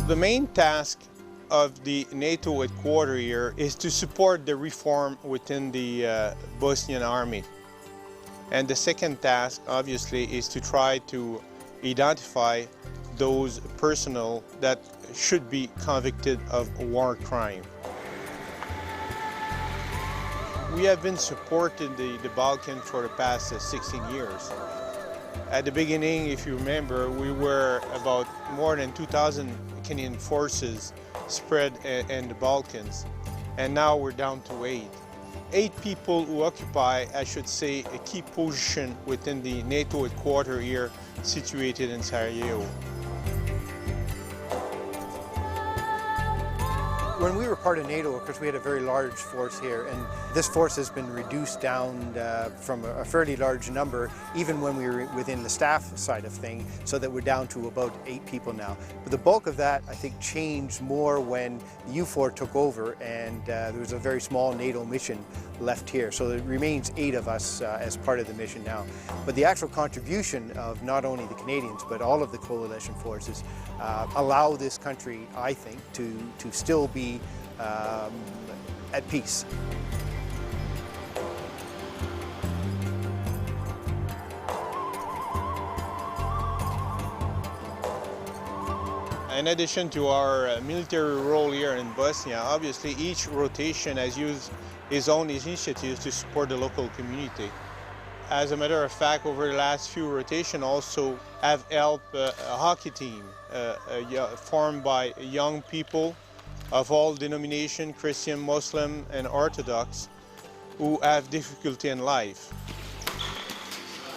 The main task of the NATO headquarters here is to support the reform within the Bosnian army. And the second task, obviously, is to try to identify those personnel that should be convicted of war crime. We have been supporting the Balkans for the past 16 years. At the beginning, if you remember, we were about more than 2,000 Canadian forces spread in the Balkans, and now we're down to 8. 8 people who occupy, I should say, a key position within the NATO headquarters here, situated in Sarajevo. When we were part of NATO, of course, we had a very large force here, and this force has been reduced down from a fairly large number, even when we were within the staff side of things, so that we're down to about 8 people now. But the bulk of that, I think, changed more when the U4 took over, and there was a very small NATO mission left here. So there remains 8 of us as part of the mission now. But the actual contribution of not only the Canadians, but all of the coalition forces allow this country, I think, to still be at peace. In addition to our military role here in Bosnia, obviously each rotation has used its own initiatives to support the local community. As a matter of fact, over the last few rotations also have helped a hockey team formed by young people of all denominations, Christian, Muslim, and Orthodox, who have difficulty in life.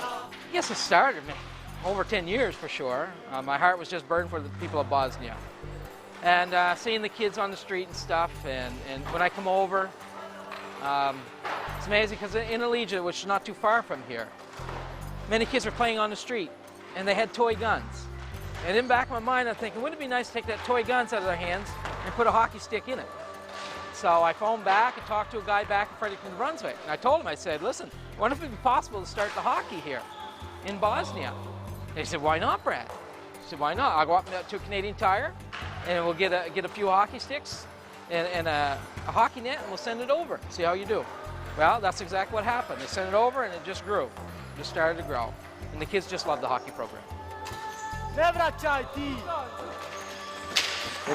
I guess it started over 10 years for sure. My heart was just burdened for the people of Bosnia. And seeing the kids on the street and stuff, and when I come over, it's amazing because in Allegia, which is not too far from here, many kids were playing on the street and they had toy guns. And in the back of my mind, I'm thinking, wouldn't it be nice to take that toy guns out of their hands and put a hockey stick in it? So I phoned back and talked to a guy back in Fredericton, New Brunswick. And I told him, I said, listen, wonder if it would be possible to start the hockey here in Bosnia. And he said, why not, Brad? I said, why not? I'll go up to a Canadian Tire and we'll get a few hockey sticks and a hockey net, and we'll send it over, see how you do. Well, that's exactly what happened. They sent it over and it just grew. It just started to grow. And the kids just love the hockey program. In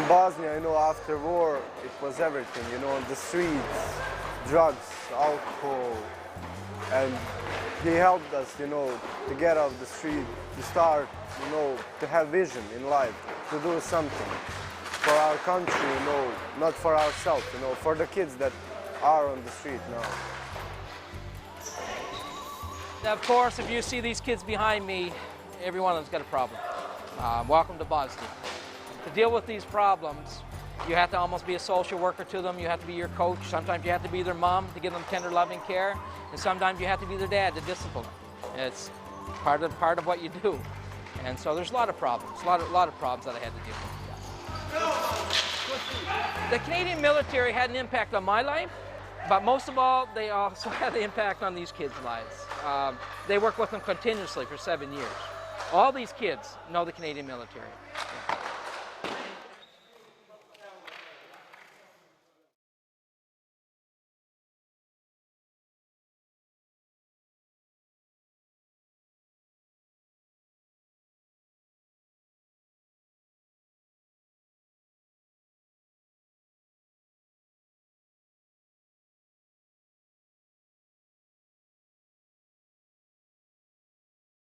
Bosnia, after war, it was everything, on the streets, drugs, alcohol, and he helped us, to get off the street, to start, to have vision in life, to do something for our country, not for ourselves, for the kids that are on the street now. Now, of course, if you see these kids behind me, every one of them's got a problem. Welcome to Bosnia. To deal with these problems, you have to almost be a social worker to them. You have to be your coach. Sometimes you have to be their mom to give them tender, loving care. And sometimes you have to be their dad to discipline them. It's part of what you do. And so there's a lot of problems, a lot of problems that I had to deal with. The Canadian military had an impact on my life, but most of all, they also had an impact on these kids' lives. They work with them continuously for 7 years. All these kids know the Canadian military.